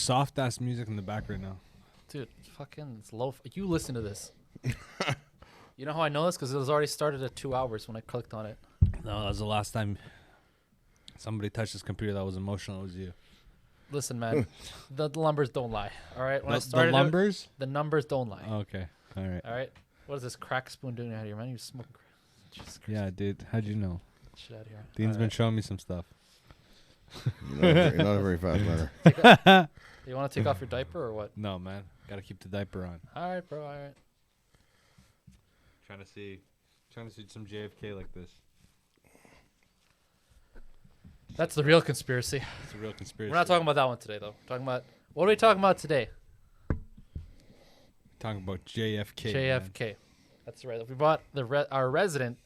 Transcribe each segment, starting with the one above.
soft ass music in the back right now. Dude, fucking, it's low. You listen to this. You know how I know this? Because it was already started at 2 hours when I clicked on it. No, that was the last time somebody touched this computer that was emotional. It was you. Listen, man, the numbers don't lie. All right, when I The started, numbers? the numbers don't lie. Okay, all right. All right, what is this crack spoon doing out of here, man? You smoking? Jesus Christ. Yeah, dude. How'd you know? Shit out of here. Dean's All been right. showing me some stuff. Not a very fast letter. You want to take off your diaper or what? No, man. Gotta keep the diaper on. All right, bro. All right. Trying to see some JFK like this. That's the real conspiracy. It's a real conspiracy. We're not talking about that one today, though. Talking about what are we talking about today? Talking about JFK. JFK. Man. That's right. We brought our resident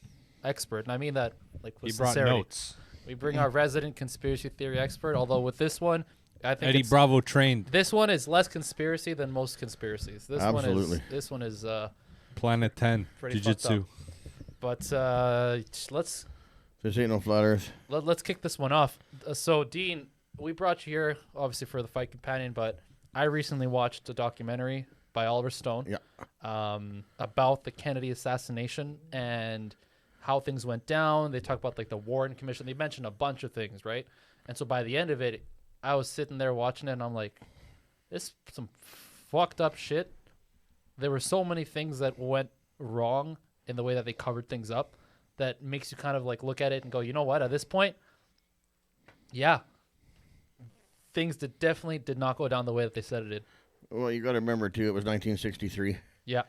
expert, and I mean that like with He brought sincerity. notes. We bring our resident conspiracy theory expert. Although with this one, I think Eddie Bravo trained. this one is less conspiracy than most conspiracies. This Absolutely. This one is Planet 10. pretty Jiu-Jitsu. fucked up. But let's This ain't no flat Earth. let's kick this one off. So Dean, we brought you here obviously for the Fight Companion, but I recently watched a documentary by Oliver Stone about the Kennedy assassination and how things went down. They talk about like the Warren Commission. They mentioned a bunch of things, right? And so by the end of it, I was sitting there watching it and I'm like, this is some fucked up shit. There were so many things that went wrong in the way that they covered things up that makes you kind of like look at it and go, you know what, at this point, yeah, things definitely did not go down the way that they said it did. Well, you got to remember, too, it was 1963. Yeah.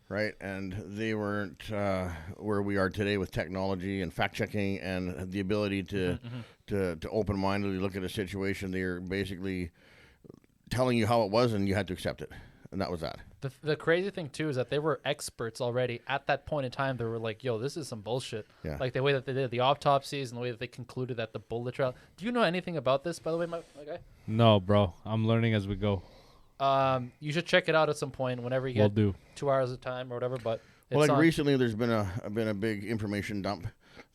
Right, and they weren't where we are today with technology and fact-checking and the ability to open-mindedly look at a situation. They're basically telling you how it was, and you had to accept it, and that was that. The crazy thing, too, is that they were experts already. At that point in time, they were like, yo, this is some bullshit. Yeah. Like the way that they did the autopsies and the way that they concluded that the bullet trail. Do you know anything about this, by the way, my guy? No, bro. I'm learning as we go. You should check it out at some point whenever you We'll get do. 2 hours of time or whatever. But it's Well, like on. recently, there's been a big information dump.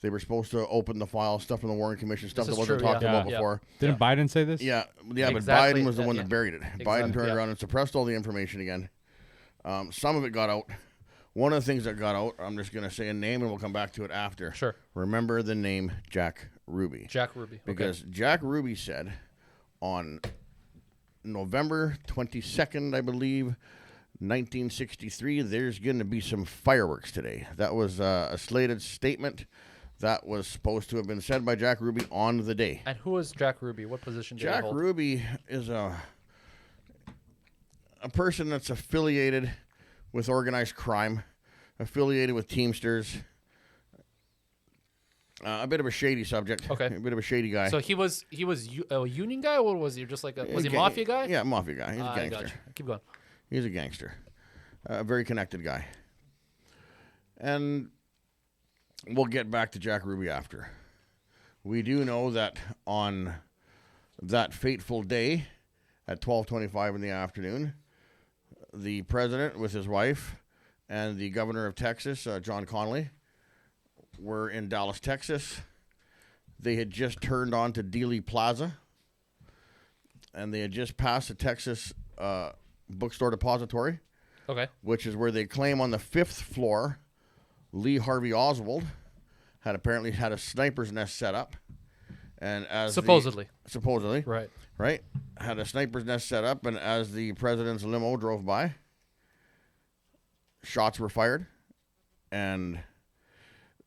They were supposed to open the file, stuff from the Warren Commission, stuff This that is wasn't true, talked yeah. about Yeah. before. Didn't Biden say this? Yeah, Exactly. but Biden was the one Yeah. that buried it. Exactly, Biden turned yeah. around and suppressed all the information again. Some of it got out. One of the things that got out, I'm just going to say a name and we'll come back to it after. Sure. Remember the name Jack Ruby. Jack Ruby. Okay. Because Jack Ruby said on November 22nd, I believe, 1963, there's going to be some fireworks today. That was a slated statement that was supposed to have been said by Jack Ruby on the day. And who is Jack Ruby? What position did he Jack hold? Ruby is a person that's affiliated with organized crime, affiliated with Teamsters. A bit of a shady subject. Okay. A bit of a shady guy. So he was a union guy, or was he just like was he a mafia guy? Yeah, mafia guy. He's a I gangster. gotcha. Keep going. He's a gangster. A very connected guy. And we'll get back to Jack Ruby after. We do know that on that fateful day at 12:25 in the afternoon, the president with his wife and the governor of Texas, John Connally, were in Dallas, Texas. They had just turned on to Dealey Plaza, and they had just passed the Texas Bookstore Depository, Okay. which is where they claim on the 5th floor, Lee Harvey Oswald had apparently had a sniper's nest set up. And as Supposedly. supposedly, Right. had a sniper's nest set up, and as the president's limo drove by, shots were fired, and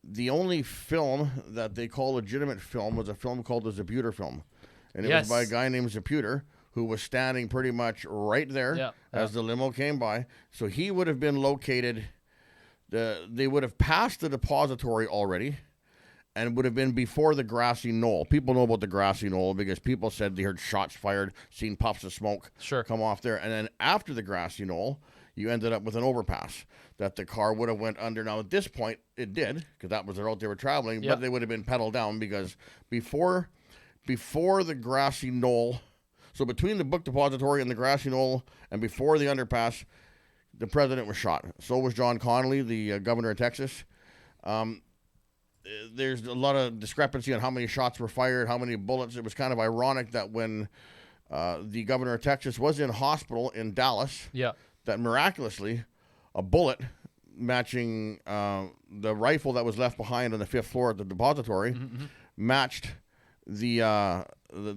the only film that they call legitimate film was a film called the Zaputer film, and it was by a guy named Zaputer, who was standing pretty much right there as the limo came by. So he would have been located, they would have passed the depository already, and would have been before the grassy knoll. People know about the grassy knoll because people said they heard shots fired, seen puffs of smoke come off there. And then after the grassy knoll, you ended up with an overpass that the car would have went under. Now, at this point, it did, because that was the route they were traveling, but they would have been pedaled down because before the grassy knoll, so between the book depository and the grassy knoll and before the underpass, the president was shot. So was John Connally, the governor of Texas. There's a lot of discrepancy on how many shots were fired, how many bullets. It was kind of ironic that when the governor of Texas was in hospital in Dallas. Yeah. That miraculously, a bullet matching the rifle that was left behind on the 5th floor at the depository matched the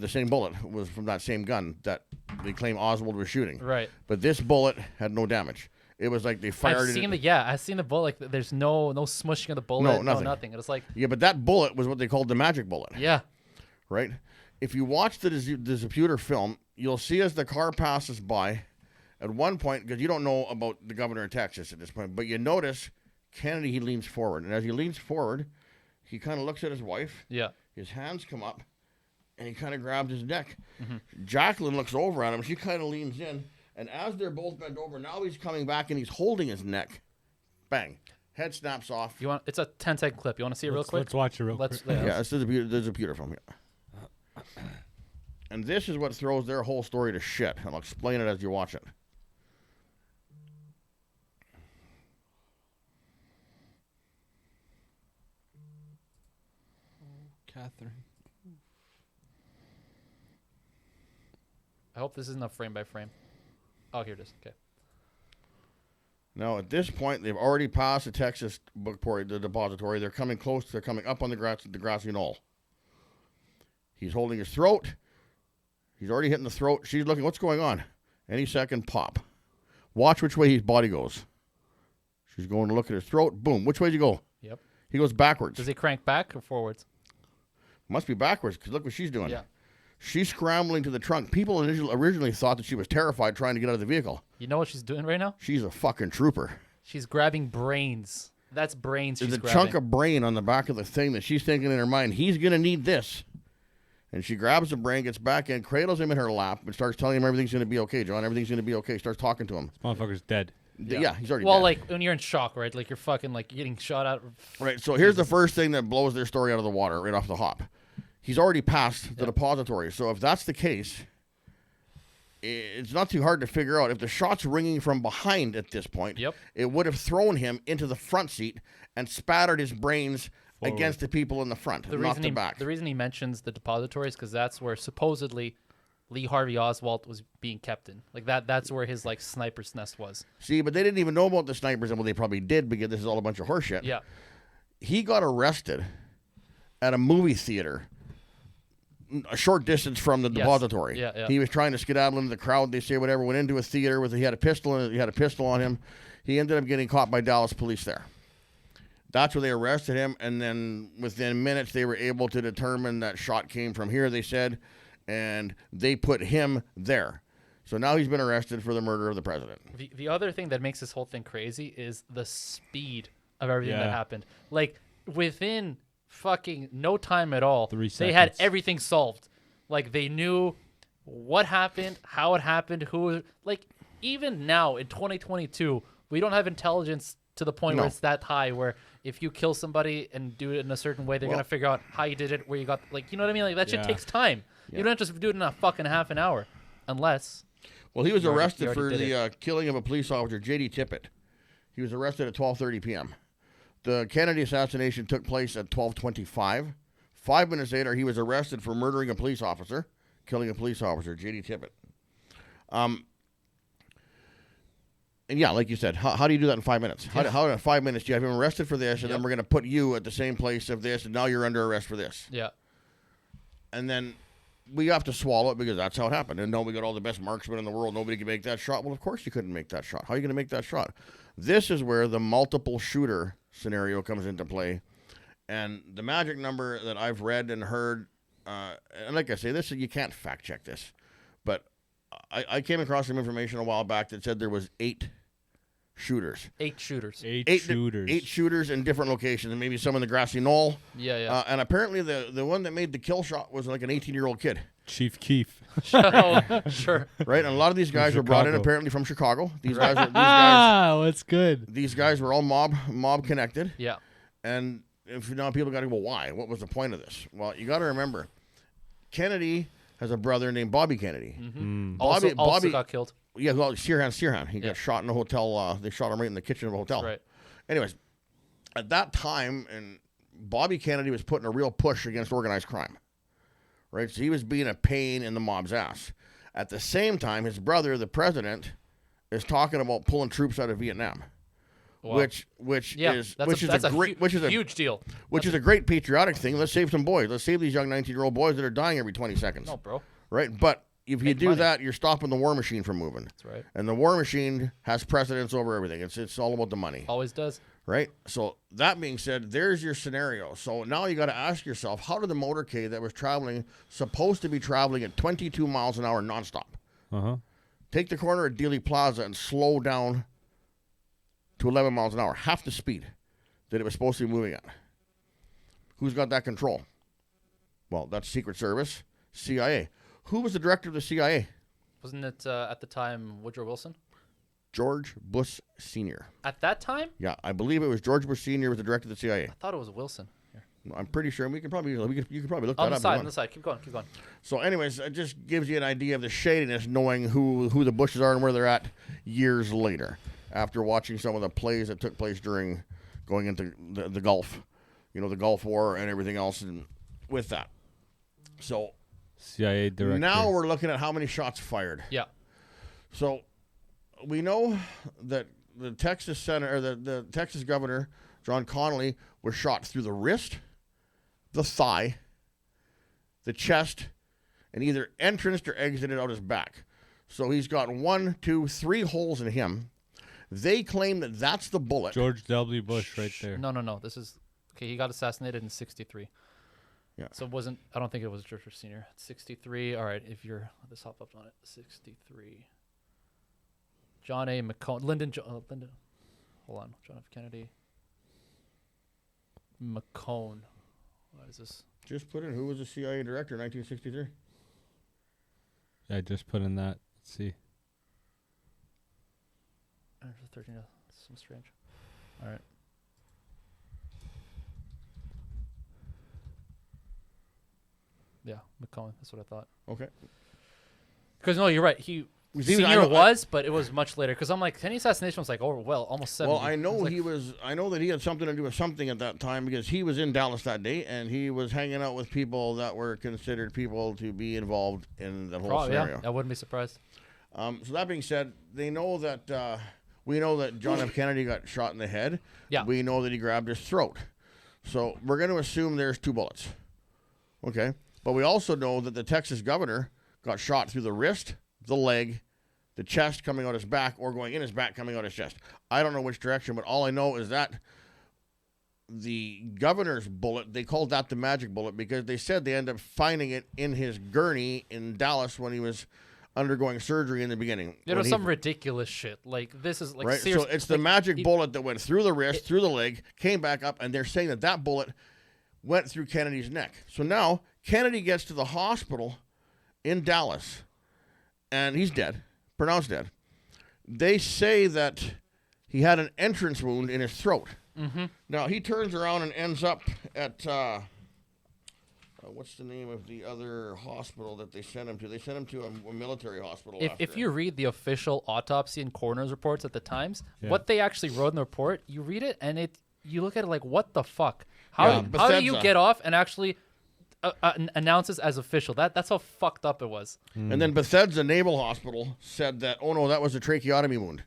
same bullet. Was from that same gun that they claim Oswald was shooting. Right. But this bullet had no damage. It was like they fired I've seen the bullet. Like, there's no smushing of the bullet. No, nothing. It was like... Yeah, but that bullet was what they called the magic bullet. Yeah. Right? If you watch the Zapruder film, you'll see as the car passes by, at one point, because you don't know about the governor of Texas at this point, but you notice Kennedy, he leans forward. And as he leans forward, he kind of looks at his wife. Yeah. His hands come up, and he kind of grabs his neck. Jacqueline looks over at him. She kind of leans in. And as they're both bent over, now he's coming back and he's holding his neck. Bang. Head snaps off. It's a 10-second clip. You want to see it real quick? Let's watch it real quick. Yeah, it's the Zapruder film. Yeah. And this is what throws their whole story to shit. And I'll explain it as you watch it. Catherine. I hope this isn't a frame by frame. Oh, here it is. Okay. Now, at this point, they've already passed the Texas the depository. They're coming close. They're coming up on the grassy knoll. He's holding his throat. He's already hitting the throat. She's looking, what's going on? Any second, pop. Watch which way his body goes. She's going to look at his throat. Boom. Which way does he go? Yep. He goes backwards. Does he crank back or forwards? Must be backwards, because look what she's doing. Yeah. She's scrambling to the trunk. People originally thought that she was terrified trying to get out of the vehicle. You know what she's doing right now? She's a fucking trooper. She's grabbing brains. That's brains she's There's a grabbing. chunk of brain on the back of the thing that she's thinking in her mind, he's going to need this. And she grabs the brain, gets back in, cradles him in her lap, and starts telling him everything's going to be okay, John. Everything's going to be okay. Starts talking to him. This motherfucker's dead. Yeah, he's already dead. Well, like, when you're in shock, right? Like, you're fucking, like, getting shot at. Right, so here's the first thing that blows their story out of the water right off the hop. He's already passed the depository. So if that's the case, it's not too hard to figure out. If the shot's ringing from behind at this point, it would have thrown him into the front seat and spattered his brains against the people in the front, not the back. The reason he mentions the depository is because that's where supposedly Lee Harvey Oswald was being kept in. Like, that's where his, like, sniper's nest was. See, but they didn't even know about the snipers, and well, they probably did, because this is all a bunch of horseshit. Yeah. He got arrested at a movie theater a short distance from the depository. Yeah. He was trying to skedaddle into the crowd. They say whatever. Went into a theater he had a pistol. He had a pistol on him. He ended up getting caught by Dallas police there. That's where they arrested him, and then within minutes they were able to determine that shot came from here. They said, and they put him there. So now he's been arrested for the murder of the president. The other thing that makes this whole thing crazy is the speed of everything that happened. Like, within fucking no time at all, 3 seconds. They had everything solved. Like, they knew what happened, how it happened, who. Like, even now in 2022, we don't have intelligence to the point where it's that high, where if you kill somebody and do it in a certain way, they're gonna figure out how you did it, where you got, like, you know what I mean? Like, that shit takes time. You don't just do it in a fucking half an hour, unless. Well, he was arrested for the killing of a police officer, J.D. Tippett. He was arrested at 12:30 p.m. The Kennedy assassination took place at 12:25. 5 minutes later, he was arrested for murdering a police officer, killing a police officer, J.D. Tippett. And yeah, like you said, how do you do that in 5 minutes? How in 5 minutes do you have him arrested for this, and then we're going to put you at the same place of this, and now you're under arrest for this? Yeah. And then we have to swallow it because that's how it happened. And no, we got all the best marksmen in the world. Nobody can make that shot. Well, of course you couldn't make that shot. How are you going to make that shot? This is where the multiple shooter scenario comes into play. And the magic number that I've read and heard, and like I say, you can't fact check this, but I came across some information a while back that said there was 8 shooters. 8 shooters. 8 shooters. 8 shooters in different locations, and maybe some in the grassy knoll. Yeah. And apparently the one that made the kill shot was like an 18-year-old kid. Chief Keef. Oh, sure. Right, and a lot of these guys were brought in apparently from Chicago. These guys, that's good. These guys were all mob connected. Yeah. And if now people got to go, well, why? What was the point of this? Well, you got to remember, Kennedy has a brother named Bobby Kennedy. Mm-hmm. Bobby got killed. Yeah, well, Sirhan. He got shot in a hotel. They shot him right in the kitchen of a hotel. That's right. Anyways, at that time, and Bobby Kennedy was putting a real push against organized crime. Right? So he was being a pain in the mob's ass. At the same time, his brother, the president, is talking about pulling troops out of Vietnam. Wow. Which is a huge deal. Which is a great patriotic thing. Let's save some boys. Let's save these young 19-year-old boys that are dying every 20 seconds. No, bro. Right? But if you do that, you're stopping the war machine from moving. That's right. And the war machine has precedence over everything. It's all about the money. Always does. Right? So that being said, there's your scenario. So now you got to ask yourself, how did the motorcade that was supposed to be traveling at 22 miles an hour nonstop, take the corner at Dealey Plaza and slow down to 11 miles an hour, half the speed that it was supposed to be moving at? Who's got that control? Well, that's Secret Service, CIA. Who was the director of the CIA? Wasn't it at the time Woodrow Wilson? George Bush Sr. At that time? Yeah, I believe it was George Bush Sr. was the director of the CIA. I thought it was Wilson. Here. I'm pretty sure. You could probably look that up. On the side. Keep going. So anyways, it just gives you an idea of the shadiness, knowing who the Bushes are and where they're at years later, after watching some of the plays that took place during going into the Gulf, the Gulf War and everything else, and with that. So CIA director. Now we're looking at how many shots fired. Yeah. So we know that the Texas the Texas governor, John Connally, was shot through the wrist, the thigh, the chest, and either entranced or exited out his back. So he's got 1, 2, 3 holes in him. They claim that that's the bullet. George W. Bush right there. No. This is okay. He got assassinated in 1963. Yeah. So it wasn't. I don't think it was George Bush Sr. 1963. All right. Let's hop up on it. 1963. John A. McCone. Lyndon. Hold on. John F. Kennedy. McCone. What is this? Just put in who was the CIA director in 1963. I just put in that. Let's see. 13. Some strange. All right. Yeah, McCone. That's what I thought. Okay. Because no, you're right. Senior but it was much later. Because I'm like, any assassination was like, almost 70. Well, I know I know that he had something to do with something at that time, because he was in Dallas that day and he was hanging out with people that were considered people to be involved in the whole scenario. Yeah, I wouldn't be surprised. So that being said, they know that we know that John F. Kennedy got shot in the head. Yeah. We know that he grabbed his throat. So we're going to assume there's 2 bullets. Okay. But we also know that the Texas governor got shot through the wrist, the leg, the chest coming out his back, or going in his back, coming out his chest. I don't know which direction, but all I know is that the governor's bullet, they called that the magic bullet because they said they ended up finding it in his gurney in Dallas when he was undergoing surgery in the beginning. There was some ridiculous shit. Like, this is like, right? serious. So it's the magic bullet that went through the wrist, through the leg, came back up, and they're saying that bullet went through Kennedy's neck. So now Kennedy gets to the hospital in Dallas, and he's dead, pronounced dead. They say that he had an entrance wound in his throat. Mm-hmm. Now, he turns around and ends up at, what's the name of the other hospital that they sent him to? They sent him to a military hospital. If you read the official autopsy and coroner's reports at the Times, what they actually wrote in the report, you read it, and you look at it like, what the fuck? How do you get off and actually announces as official? That's how fucked up it was. And then Bethesda Naval Hospital said that, oh no, that was a tracheotomy wound.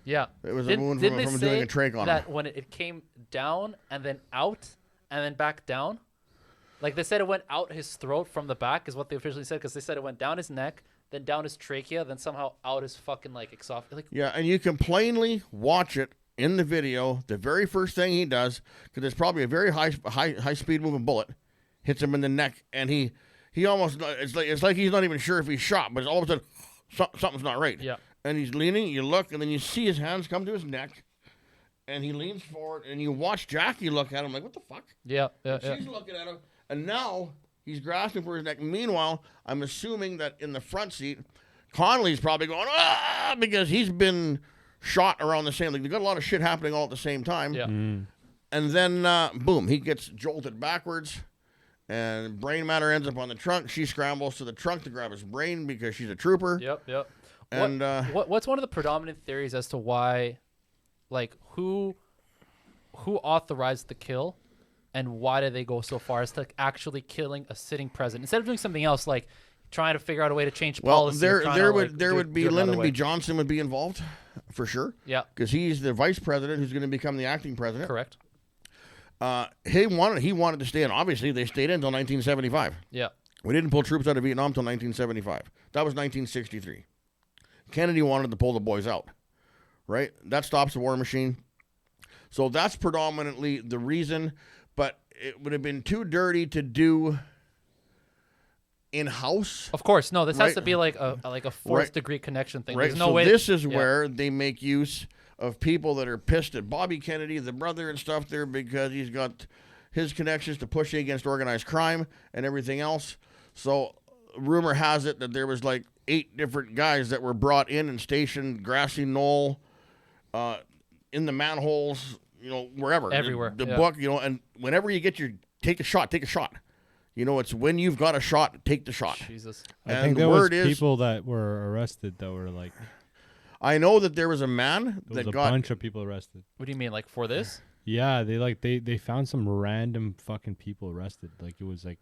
Yeah. It was a wound from doing a trach on that him. when it came down and then out and then back down? Like, they said it went out his throat from the back is what they officially said, because they said it went down his neck, then down his trachea, then somehow out his fucking, like, esophagus. Like, yeah, and you can plainly watch it in the video. The very first thing he does, because it's probably a very high speed moving bullet, hits him in the neck, and he almost, it's like he's not even sure if he's shot, but all of a sudden something's not right. Yeah. And he's leaning, you look, and then you see his hands come to his neck, and he leans forward, and you watch Jackie look at him like, what the fuck? Yeah. She's looking at him, and now he's grasping for his neck. Meanwhile, I'm assuming that in the front seat, Connolly's probably going, because he's been shot around the same. Like, they got a lot of shit happening all at the same time. Yeah. And then, boom, he gets jolted backwards, and brain matter ends up on the trunk. She scrambles to the trunk to grab his brain because she's a trooper. Yep. And what's one of the predominant theories as to why, like, who authorized the kill, and why did they go so far as to actually killing a sitting president instead of doing something else like trying to figure out a way to change well, policy. there would be Lyndon B. Johnson would be involved, for sure. Yeah, because he's the vice president who's going to become the acting president. Correct. He wanted to stay in. Obviously, they stayed in until 1975. Yeah. We didn't pull troops out of Vietnam until 1975. That was 1963. Kennedy wanted to pull the boys out, right? That stops the war machine. So that's predominantly the reason, but it would have been too dirty to do in-house. Of course, no. This right? has to be like a fourth degree connection thing. Right. There's no so way. This is where they make use of people that are pissed at Bobby Kennedy, the brother and stuff there, because he's got his connections to pushing against organized crime and everything else. So rumor has it that there was like 8 different guys that were brought in and stationed grassy knoll, in the manholes, wherever. Everywhere. The book, and whenever you get take a shot. It's when you've got a shot, take the shot. Jesus. I think there was people that were arrested that were like... I know that there was a man there was a bunch of people arrested. What do you mean, like for this? Yeah, they found some random fucking people arrested. Like it was like...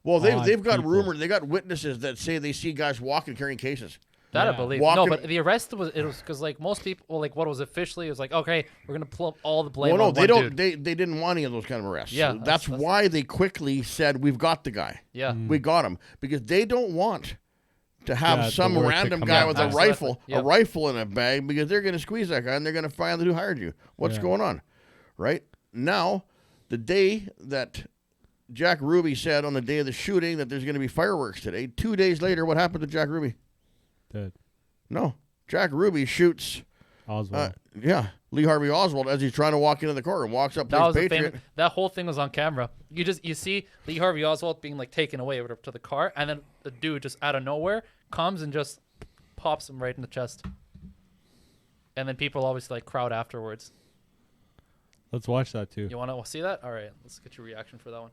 Well, they've got rumors. They got witnesses that say they see guys walking carrying cases. That I believe. Walking. No, but the arrest was because like most people, like what was officially, it was like, okay, we're gonna pull up all the blame. Well, no, on they one don't. Dude. They didn't want any of those kind of arrests. Yeah, so that's why they quickly said we've got the guy. Yeah, we got him because they don't want to have some random guy with a rifle in a bag because they're gonna squeeze that guy and they're gonna find out who hired you. What's going on, right now? The day that Jack Ruby said on the day of the shooting that there's going to be fireworks today. 2 days later, what happened to Jack Ruby? Dead. No. Jack Ruby shoots Oswald. Lee Harvey Oswald as he's trying to walk into the courtroom. Walks up, plays Patriot. That whole thing was on camera. You see Lee Harvey Oswald being like taken away over to the car, and then the dude just out of nowhere comes and just pops him right in the chest. And then people always like crowd afterwards. Let's watch that too. You want to see that? All right, let's get your reaction for that one.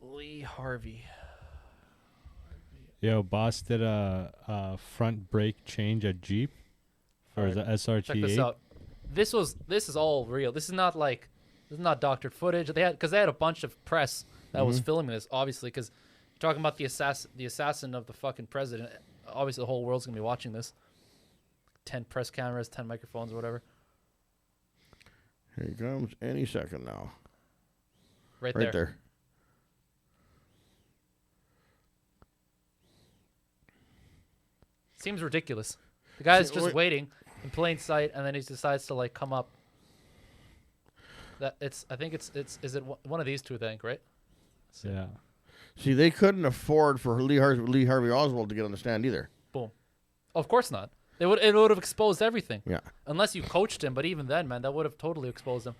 Lee Harvey. Yo, boss did a front brake change at Jeep for the SRT8. Check this out. This is all real. This is not doctored footage. They had a bunch of press that was filming this, obviously, because you're talking about the assassin of the fucking president. Obviously, the whole world's gonna be watching this. 10 press cameras, 10 microphones, or whatever. Here he comes any second now. Right there. Seems ridiculous. The guy's just waiting in plain sight, and then he decides to like come up. I think it's is it one of these two? I think, right? Yeah. See, they couldn't afford for Lee Harvey Oswald to get on the stand either. Boom. Of course not. It would have exposed everything. Yeah. Unless you coached him, but even then, man, that would have totally exposed him.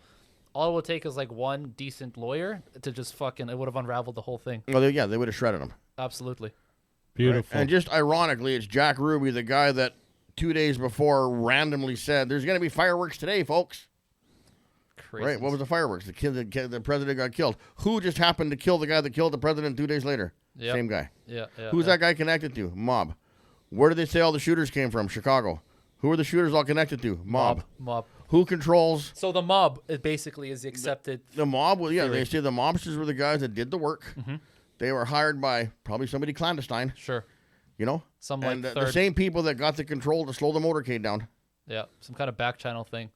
All it would take is like one decent lawyer to just fucking. It would have unraveled the whole thing. Well, they would have shredded him. Absolutely. Beautiful. Right? And just ironically, it's Jack Ruby, the guy that 2 days before randomly said, "There's going to be fireworks today, folks." Crazy. Right? What was the fireworks? The president got killed. Who just happened to kill the guy that killed the president 2 days later? Yep. Same guy. Yeah. Who's that guy connected to? Mob. Where did they say all the shooters came from? Chicago. Who are the shooters all connected to? Mob. Who controls? So the mob basically is the accepted. The mob. Well, yeah, they say the mobsters were the guys that did the work. Mm-hmm. They were hired by probably somebody clandestine. Sure. And the same people that got the control to slow the motorcade down. Yeah, some kind of back channel thing.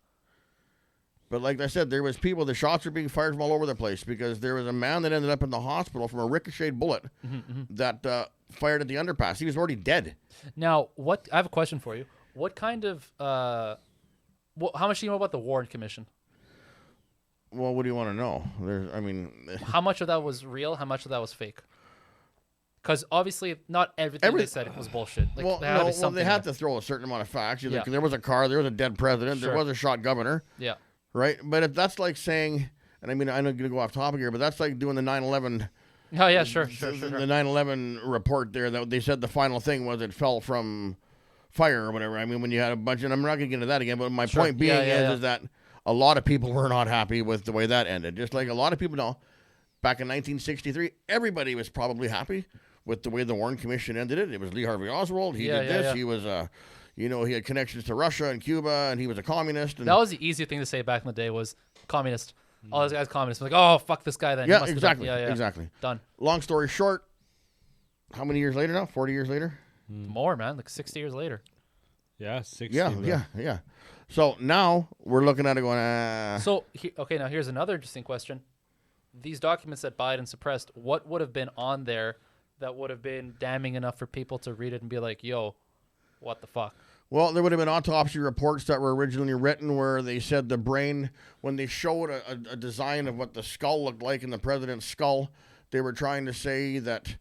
But like I said, there was people, the shots were being fired from all over the place because there was a man that ended up in the hospital from a ricocheted bullet that fired at the underpass. He was already dead. Now, I have a question for you. What kind of, how much do you know about the Warren Commission? Well, what do you want to know? How much of that was real? How much of that was fake? Because obviously, not everything they said was bullshit. Like, they had to throw a certain amount of facts. There was a car, there was a dead president, there was a shot governor. Yeah. Right? But if that's like saying, and I'm going to go off topic here, but that's like doing the 9/11. Oh, yeah, sure. The 9/11 report there that they said the final thing was it fell from fire or whatever. I mean, when you had a bunch, and I'm not going to get into that again, but my point being is that a lot of people were not happy with the way that ended. Just like a lot of people know, back in 1963, everybody was probably happy with the way the Warren Commission ended it. It was Lee Harvey Oswald. He did this. He was he had connections to Russia and Cuba, and he was a communist. And that was the easy thing to say back in the day was communist. All those guys communists like, oh fuck this guy then. Yeah, exactly. Yeah, exactly. Done. Long story short, how many years later now? 40 years later? More, man. Like 60 years later. Yeah, 60. Yeah. So now we're looking at it going, So, okay, now here's another interesting question. These documents that Biden suppressed, what would have been on there that would have been damning enough for people to read it and be like, yo, what the fuck? Well, there would have been autopsy reports that were originally written where they said the brain, when they showed a design of what the skull looked like in the president's skull, they were trying to say that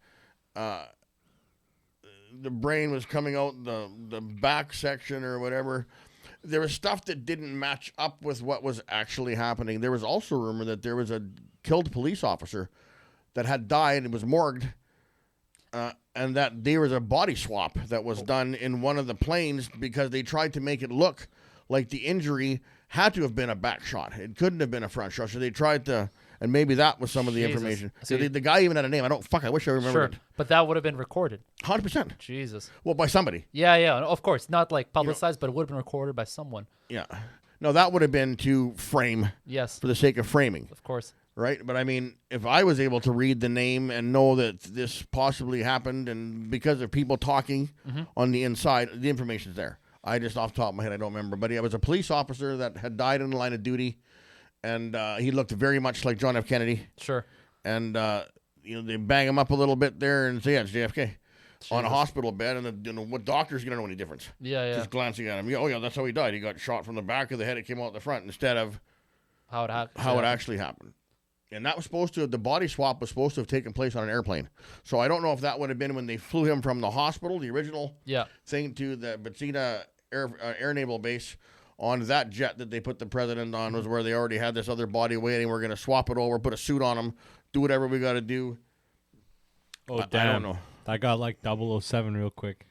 the brain was coming out the back section or whatever. There was stuff that didn't match up with what was actually happening. There was also rumor that there was a killed police officer that had died and was morgued, and that there was a body swap that was done in one of the planes because they tried to make it look like the injury had to have been a back shot. It couldn't have been a front shot. So they tried to, and maybe that was some of the information. So the guy even had a name. I wish I remembered it. But that would have been recorded. 100%. Jesus. Well, by somebody. Yeah, of course. Not like publicized, but it would have been recorded by someone. Yeah. No, that would have been to frame. Yes. For the sake of framing. Of course. Right? But I mean, if I was able to read the name and know that this possibly happened, and because of people talking on the inside, the information's there. I just, off the top of my head, I don't remember. But he was a police officer that had died in the line of duty, and he looked very much like John F. Kennedy. Sure. And, they bang him up a little bit there and say, yeah, it's JFK. Jesus. On a hospital bed, and what doctor's going to know any difference? Yeah. Just glancing at him. Oh, yeah, that's how he died. He got shot from the back of the head. It came out the front instead of how it actually happened. And that was the body swap was supposed to have taken place on an airplane. So I don't know if that would have been when they flew him from the hospital, the original thing, to the Betsina Air Naval Base. On that jet that they put the president on was where they already had this other body waiting. We're going to swap it over, put a suit on him, do whatever we got to do. Oh, damn. I don't know. That got like 007 real quick.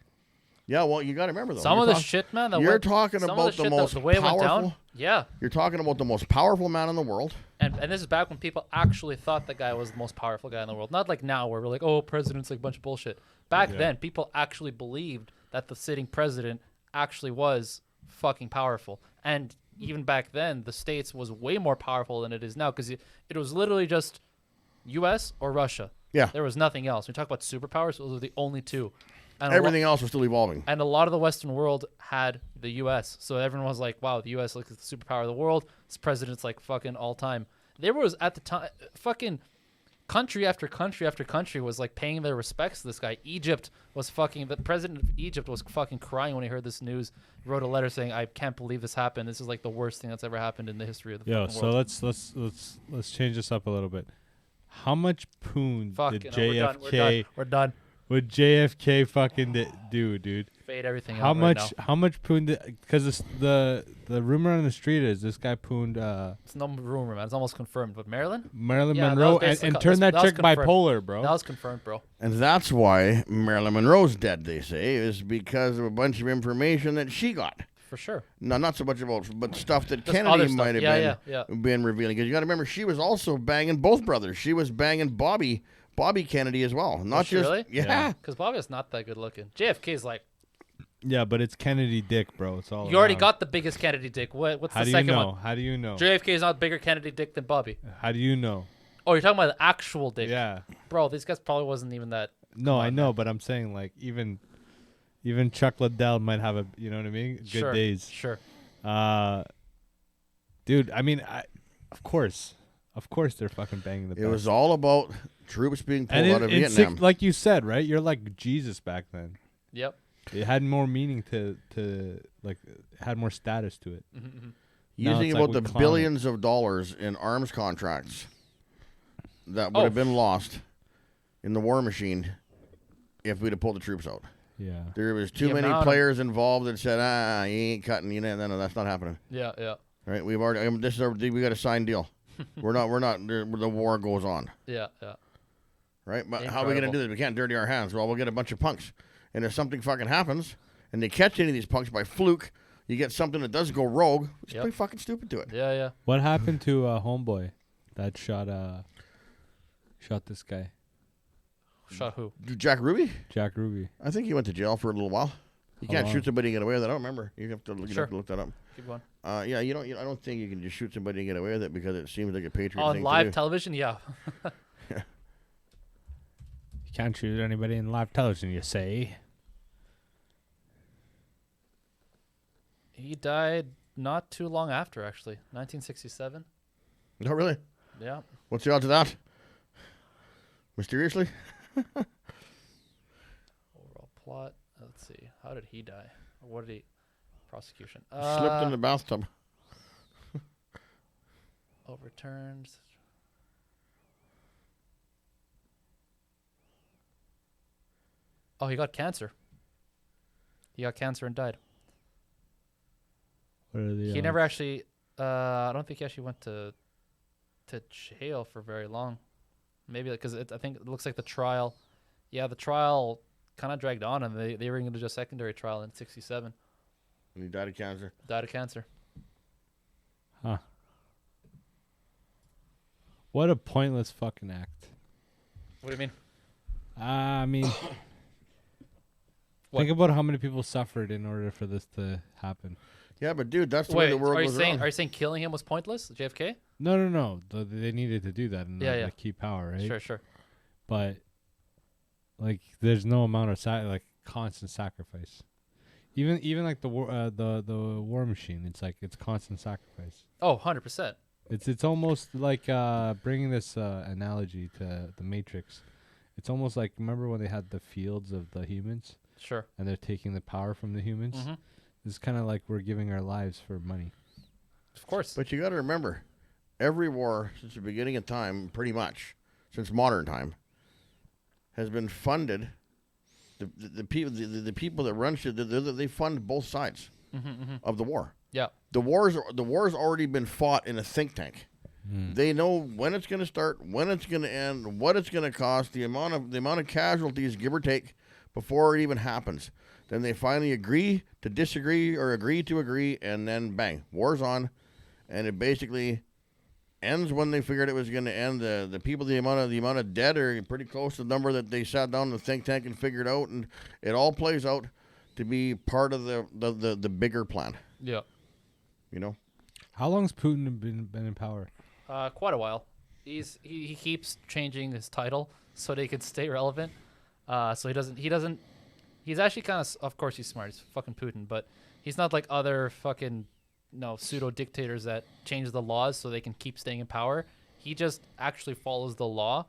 Yeah, well, you got to remember, though. Some of the shit, man. You're talking about the most powerful. Yeah. You're talking about the most powerful man in the world. And this is back when people actually thought the guy was the most powerful guy in the world. Not like now where we're like, oh, president's like a bunch of bullshit. Back then, people actually believed that the sitting president actually was fucking powerful. And even back then, the States was way more powerful than it is now because it was literally just U.S. or Russia. Yeah. There was nothing else. We talk about superpowers, those were the only two. And everything else was still evolving. And a lot of the Western world had the U.S. So everyone was like, wow, the U.S. looks like the superpower of the world. This president's like fucking all time. There was at the time fucking country after country after country was like paying their respects to this guy. Egypt was fucking, the president of Egypt was fucking crying when he heard this news. He wrote a letter saying, I can't believe this happened. This is like the worst thing that's ever happened in the history of the fucking world. So let's change this up a little bit. How much poon did JFK We're done. What JFK fucking do, dude? Fade everything how out much? right now. How much poon? Because the rumor on the street is this guy pooned. It's no rumor, man. It's almost confirmed. But Marilyn Monroe, and turned that chick bipolar, bro. That was confirmed, bro. And that's why Marilyn Monroe's dead. They say is because of a bunch of information that she got. For sure. No, not so much about, but stuff that Kennedy might have been revealing. Because you got to remember, she was also banging both brothers. She was banging Bobby Kennedy as well. Not just really? Yeah. Because Bobby's not that good looking. JFK's like. Yeah, but it's Kennedy dick, bro. It's all. You already got the biggest Kennedy dick. What's the second one? How do you know? JFK's not bigger Kennedy dick than Bobby. How do you know? Oh, you're talking about the actual dick. Yeah. Bro, these guys probably wasn't even that. No, I know, but I'm saying like even Chuck Liddell might have a, you know what I mean? Good days. Sure. Dude, I mean, of course they're fucking banging the best. It was all about troops being pulled out of Vietnam. Like you said, right? You're like Jesus back then. Yep. It had more meaning to like, had more status to it. Mm-hmm. You think about the billions of dollars in arms contracts that would have been lost in the war machine if we'd have pulled the troops out. Yeah. There was too many players involved that said, you ain't cutting, no, that's not happening. Yeah. Right? We've already, we got a signed deal. we're not, the war goes on. Yeah. Right? But how are we going to do this? We can't dirty our hands. Well, we'll get a bunch of punks. And if something fucking happens and they catch any of these punks by fluke, you get something that does go rogue, it's pretty fucking stupid to it. Yeah. What happened to Homeboy that shot this guy? Shot who? Jack Ruby? Jack Ruby. I think he went to jail for a little while. You can't shoot somebody and get away with it. I don't remember. You have to look that up. Keep going. Yeah, I don't think you can just shoot somebody and get away with it because it seems like a patriot On thing live to do. television, yeah. You can't shoot anybody in live television, you say? He died not too long after, actually. 1967. No, really? Yeah. What's the odds of that? Mysteriously? Overall plot. Let's see. How did he die? Or what did he... Prosecution. Slipped in the bathtub. Overturned. Oh, he got cancer. He got cancer and died. What are the He never actually... I don't think he actually went to jail for very long. Maybe because I think it looks like the trial... Yeah, the trial kind of dragged on, and they were going to do a secondary trial in 67. And he died of cancer. Died of cancer. Huh. What a pointless fucking act. What do you mean? I mean... What? Think about how many people suffered in order for this to happen. Yeah, but dude, that's the way the world goes around. Are you saying killing him was pointless, JFK? No. They needed to do that in order to keep power, right? Sure. But like, there's no amount of constant sacrifice. Even like the war machine, it's constant sacrifice. Oh, 100%. It's almost like bringing this analogy to the Matrix. It's almost like, remember when they had the fields of the humans? Sure. And they're taking the power from the humans? Mm-hmm. It's kind of like we're giving our lives for money. Of course. But you got to remember, every war since the beginning of time, pretty much, since modern time, has been funded. The people that run shit, they fund both sides of the war. Yeah. The war's already been fought in a think tank. They know when it's going to start, when it's going to end, what it's going to cost, the amount of casualties, give or take, before it even happens. Then they finally agree to disagree or agree to agree, and then bang, war's on, and it basically ends when they figured it was going to end. The people, the amount of dead are pretty close to the number that they sat down in the think tank and figured out, and it all plays out to be part of the bigger plan. Yeah. You know. How long's Putin been in power? Quite a while. He keeps changing his title so they can stay relevant. So he doesn't. He's actually kind of course he's smart. He's fucking Putin, but he's not like other fucking pseudo dictators that change the laws so they can keep staying in power. He just actually follows the law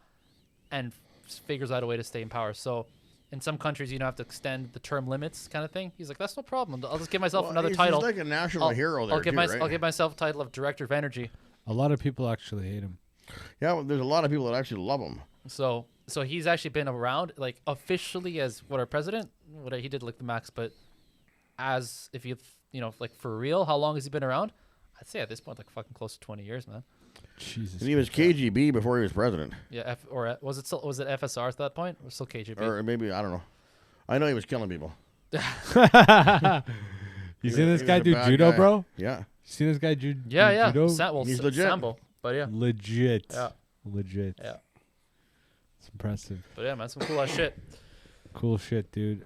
and figures out a way to stay in power. So in some countries, you don't have to extend the term limits, kind of thing. He's like, that's no problem. I'll just give myself another title. He's like a national hero there, I'll give myself a title of Director of Energy. A lot of people actually hate him. Yeah, well, there's a lot of people that actually love him. So he's actually been around, like, officially as our president. He did like the max, but as if like for real, how long has he been around? I'd say at this point, like fucking close to 20 years, man. Jesus. And he was KGB before he was president. Yeah, was it FSR at that point, or still KGB? Or maybe, I don't know. I know he was killing people. You seen this guy do judo, bro? Yeah. You seen this guy do Yeah. judo? He's legit. Sambo, but yeah. Legit. Yeah. Legit. Yeah. It's impressive. But yeah, man, some cool ass shit. Cool shit, dude.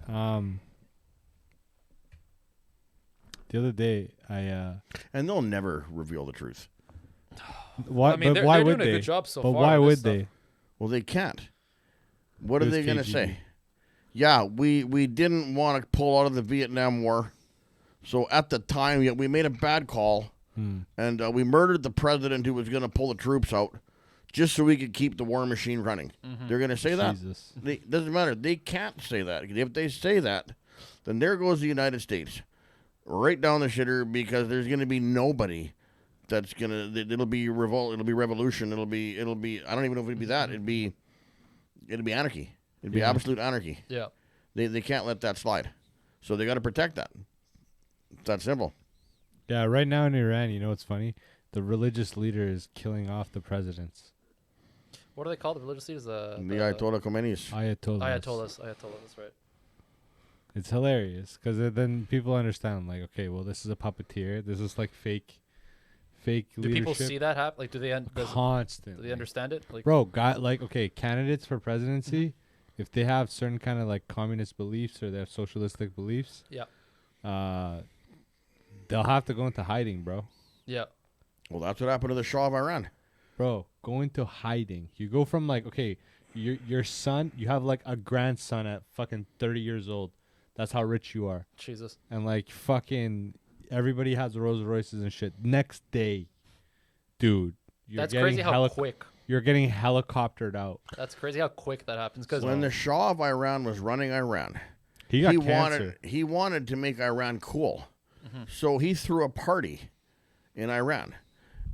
The other day, and they'll never reveal the truth. Why? I mean, but why they're would doing they? a good job so but far why with would this they? stuff. Well, they can't. What are Who's they going to KGB? say? Yeah, we didn't want to pull out of the Vietnam War. So at the time, we made a bad call, and we murdered the president who was going to pull the troops out just so we could keep the war machine running. They're going to say Jesus. that? Doesn't matter. They can't say that. If they say that, then there goes the United States. Right down the shitter, because there's going to be nobody that's going to... It'll be revolt. It'll be revolution. It'll be... I don't even know if it'd be that. It'd be anarchy. It'd be absolute anarchy. Yeah. They can't let that slide. So they got to protect that. It's that simple. Yeah, right now in Iran, you know what's funny? The religious leader is killing off the presidents. What are they called? The religious leaders? The Ayatollah Khomeini's. Ayatollahs, that's right. It's hilarious because then people understand, like, okay, well, this is a puppeteer. This is like fake Do leadership. people see that happen? Like, do they constantly? Do they understand it? Like, bro, okay, candidates for presidency, if they have certain kind of like communist beliefs or they have socialistic beliefs, yeah, they'll have to go into hiding, bro. Yeah. Well, that's what happened to the Shah of Iran. Bro, go into hiding. You go from like, okay, your son, you have like a grandson at fucking 30 years old. That's how rich you are. Jesus. And like fucking everybody has Rolls Royces and shit. Next day, dude, that's crazy how quick. You're getting helicoptered out. That's crazy how quick that happens. Because when the Shah of Iran was running Iran, he got cancer. He wanted to make Iran cool. So he threw a party in Iran.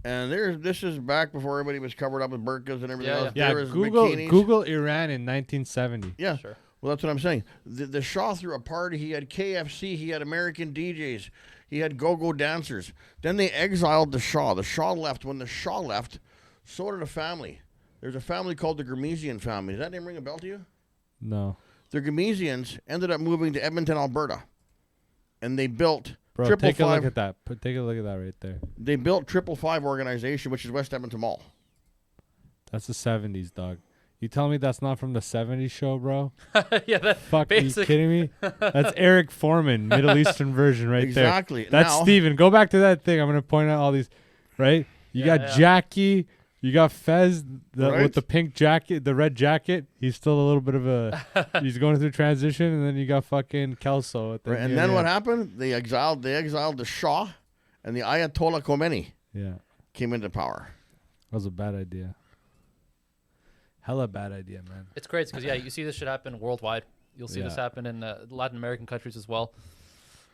And this is back before everybody was covered up with burqas and everything else. Yeah, Google Iran in 1970. Yeah. Sure. Well, that's what I'm saying. The Shah threw a party. He had KFC. He had American DJs. He had go-go dancers. Then they exiled the Shah. The Shah left. When the Shah left, so did a family. There's a family called the Gurmezian family. Does that name ring a bell to you? No. The Gurmezians ended up moving to Edmonton, Alberta. And they built... Bro, take a look at that. Take a look at that right there. They built 555 organization, which is West Edmonton Mall. That's the 70s, dog. You tell me that's not from the 70s show, bro? Yeah, that fuck, are you kidding me? That's Eric Foreman, Middle Eastern version right there. Exactly. That's now, Steven. Go back to that thing. I'm going to point out all these, right? You got Jackie. You got Fez with the pink jacket, the red jacket. He's still a little bit of a... he's going through transition. And then you got fucking Kelso. At the and then what happened? They exiled the Shah, and the Ayatollah Khomeini came into power. That was a bad idea. Hella bad idea, man. It's crazy because, you see this shit happen worldwide. You'll see this happen in Latin American countries as well.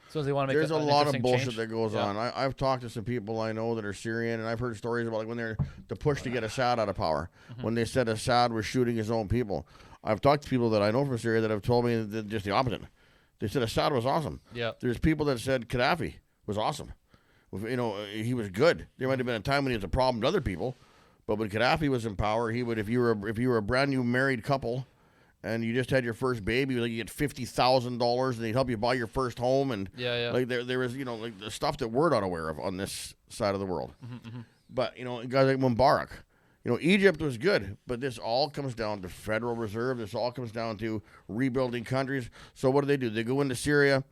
As soon as they want to make There's a lot of bullshit change. that goes on. I've talked to some people I know that are Syrian, and I've heard stories about like when they're the push to get Assad out of power, when they said Assad was shooting his own people. I've talked to people that I know from Syria that have told me that just the opposite. They said Assad was awesome. Yeah. There's people that said Gaddafi was awesome. He was good. There might have been a time when he was a problem to other people, but when Gaddafi was in power, he would if you were a brand new married couple. And you just had your first baby, like you get $50,000, and they'd help you buy your first home, and like there was like the stuff that we're not aware of on this side of the world. But guys like Mubarak, Egypt was good, but this all comes down to Federal Reserve. This all comes down to rebuilding countries. So what do? They go into Syria.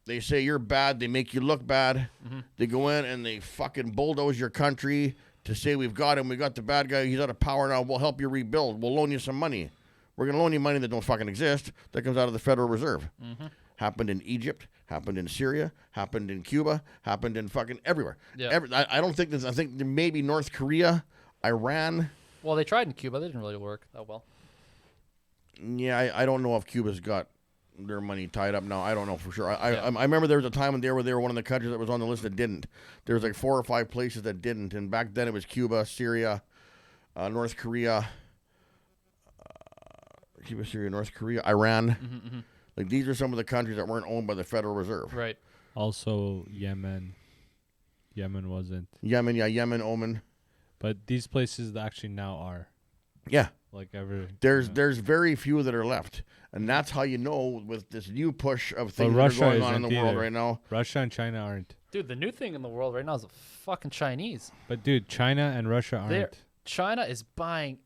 They say you're bad. They make you look bad. They go in and they fucking bulldoze your country to say we've got him. We got the bad guy. He's out of power now. We'll help you rebuild. We'll loan you some money. We're going to loan you money that don't fucking exist, that comes out of the Federal Reserve. Happened in Egypt, happened in Syria, happened in Cuba, happened in fucking everywhere. Yeah. I don't think I think maybe North Korea, Iran. Well, they tried in Cuba. They didn't really work that well. Yeah, I don't know if Cuba's got their money tied up now. I don't know for sure. I remember there was a time when they were one of the countries that was on the list that didn't. There was like 4 or 5 places that didn't, and back then it was Cuba, Syria, North Korea. Cuba, Syria, North Korea, Iran. Like these are some of the countries that weren't owned by the Federal Reserve. Right. Also, Yemen. Yemen wasn't. Yemen, Oman. But these places actually now are. Yeah. Like ever. There's very few that are left, and that's how you know with this new push of things that are going on in the world right now. Russia and China aren't. Dude, the new thing in the world right now is the fucking Chinese. But dude, China and Russia aren't. China is buying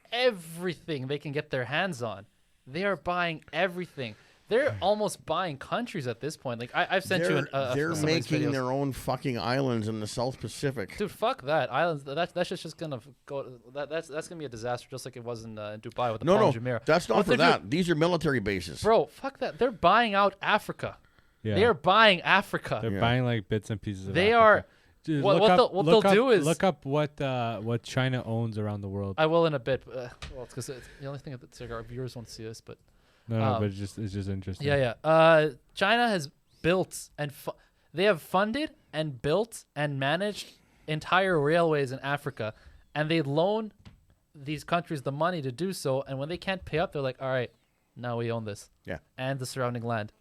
everything they can get their hands on. They are buying everything. They're almost buying countries at this point. Like I've sent you they're making their own fucking islands in the South Pacific. Dude, fuck that. Islands. That's just gonna go. That's gonna be a disaster, just like it was in Dubai with the Palm Jumeirah. That's not for that. These are military bases. Bro, fuck that. They're buying out Africa. Yeah. They are buying Africa. They're buying like bits and pieces of Africa. are. Dude, what they'll do is look up what China owns around the world. I will in a bit. Well, it's because the only thing that our viewers won't see this, but but it's just interesting. Yeah. China has built and they have funded and built and managed entire railways in Africa, and they loan these countries the money to do so. And when they can't pay up, they're like, "All right, now we own this." Yeah. And the surrounding land.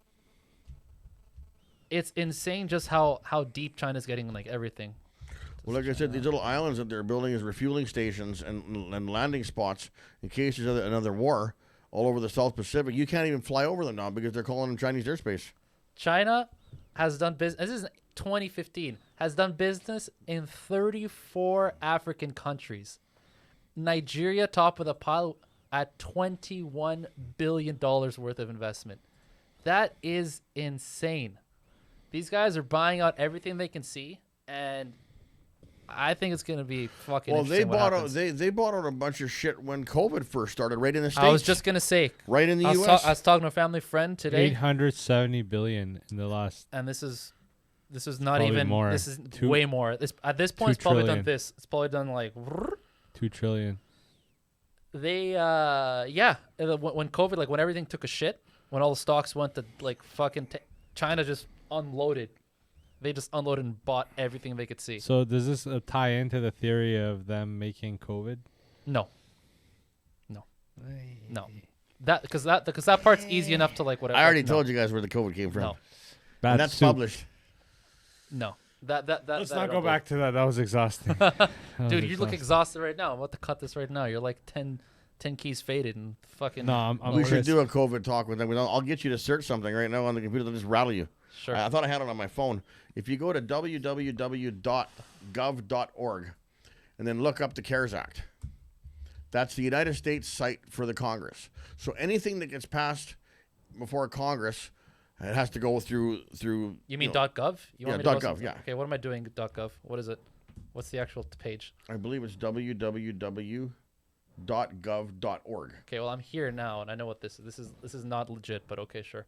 It's insane just how deep China's getting in like everything. Well, like I said, these little islands that they're building as refueling stations and landing spots in case there's another war all over the South Pacific. You can't even fly over them now because they're calling them Chinese airspace. China has done business. This is 2015. Has done business in 34 African countries. Nigeria top of the pile at $21 billion worth of investment. That is insane. These guys are buying out everything they can see, and I think it's going to be fucking interesting. Well, they bought out a bunch of shit when COVID first started, right in the States. I was just going to say. Right in the U.S. I was talking to a family friend today. $870 billion in the last. And this is not even more. This is way more. At this point, it's probably done this. It's probably done like $2 trillion. They when COVID, like when everything took a shit, when all the stocks went to like fucking China just unloaded. They just unloaded and bought everything they could see. So does this tie into the theory of them making COVID? No. That because that part's easy enough to like whatever. I already told you guys where the COVID came from. No, and that's published. No, Let's not go back to that. That was exhausting. Dude, you look exhausted right now. I'm about to cut this right now. You're like 10 keys faded and fucking. No, we should do a COVID talk with them. I'll get you to search something right now on the computer. They'll just rattle you. Sure. I thought I had it on my phone. If you go to www.gov.org and then look up the CARES Act, that's the United States site for the Congress. So anything that gets passed before Congress, it has to go through. You mean .gov? .gov. Yeah. Okay, what am I doing? .gov. What is it? What's the actual page? I believe it's www.gov.org. Okay, well I'm here now and I know what this is. This is not legit, but okay, sure.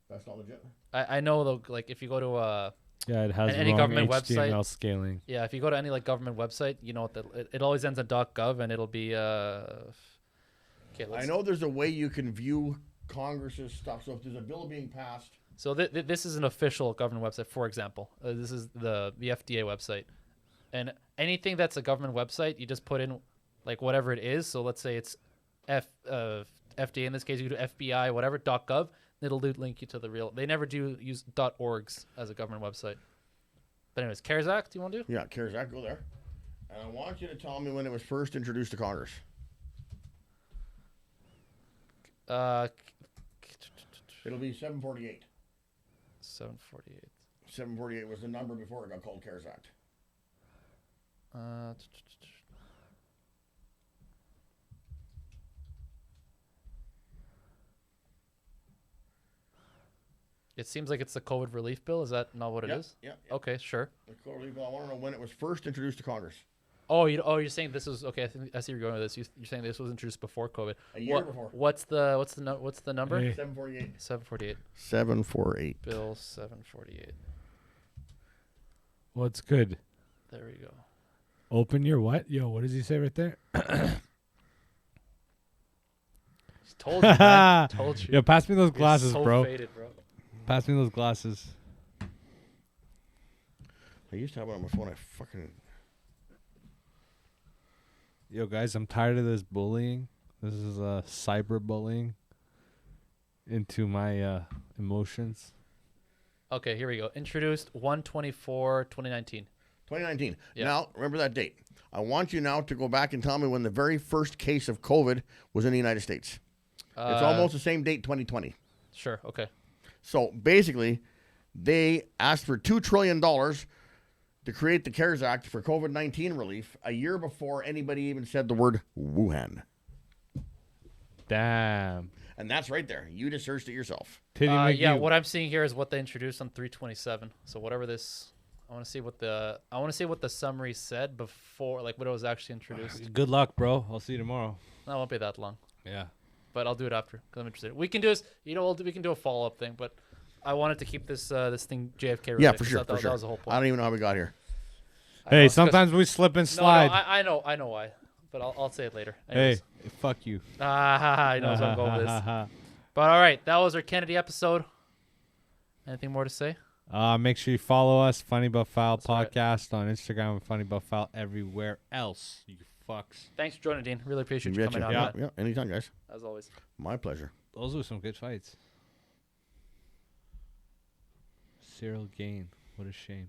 That's not legit. I know though, like if you go to it has any government HTML website scaling. Yeah, if you go to any like government website, you know what it always ends at .gov and it'll be okay. I know there's a way you can view Congress's stuff. So if there's a bill being passed. So this is an official government website. For example, this is the FDA website, and anything that's a government website, you just put in like whatever it is. So let's say it's FDA in this case. You do FBI whatever .gov. It'll link you to the real. They never do use .orgs as a government website. But anyways, CARES Act, you want to do? Yeah, CARES Act, go there. And I want you to tell me when it was first introduced to Congress. It'll be 748. 748. 748 was the number before it got called CARES Act. It seems like it's the COVID relief bill. Is that not what it is? Yeah. Okay, sure. The COVID relief bill. I want to know when it was first introduced to Congress. You're saying this was okay. I see you're going with this. You're saying this was introduced before COVID. A year before. What's the number? 748. 748. 748. Bill 748. What's good? There we go. Open your what? Yo, what does he say right there? Told you, man. Told you. Yo, pass me those glasses, so bro. Faded, bro. Pass me those glasses. I used to have it on my phone. I fucking. Yo, guys, I'm tired of this bullying. This is cyberbullying into my emotions. Okay, here we go. Introduced 1/24/2019. 2019. Yeah. Now, remember that date. I want you now to go back and tell me when the very first case of COVID was in the United States. It's almost the same date, 2020. Sure, okay. So, basically, they asked for $2 trillion to create the CARES Act for COVID-19 relief a year before anybody even said the word Wuhan. Damn. And that's right there. You just searched it yourself. Yeah, what I'm seeing here is what they introduced on 3/27. So whatever this, I want to see what the summary said before, like what it was actually introduced. Good luck, bro. I'll see you tomorrow. That won't be that long. Yeah. But I'll do it after because I'm interested. We can do this, we can do a follow-up thing, but I wanted to keep this thing JFK related. Yeah, for sure. That was the whole point. I don't even know how we got here. Hey, sometimes we slip and slide. No, I know why, but I'll say it later. Anyways. Hey, fuck you. I know where I'm going with this. But all right, that was our Kennedy episode. Anything more to say? Make sure you follow us, Funny But Foul Podcast right. on Instagram and Funny But Foul everywhere else. You fucks. Thanks for joining, Dean. Really appreciate you coming on. Yeah, anytime, guys. As always. My pleasure. Those were some good fights. Cyril Gain. What a shame.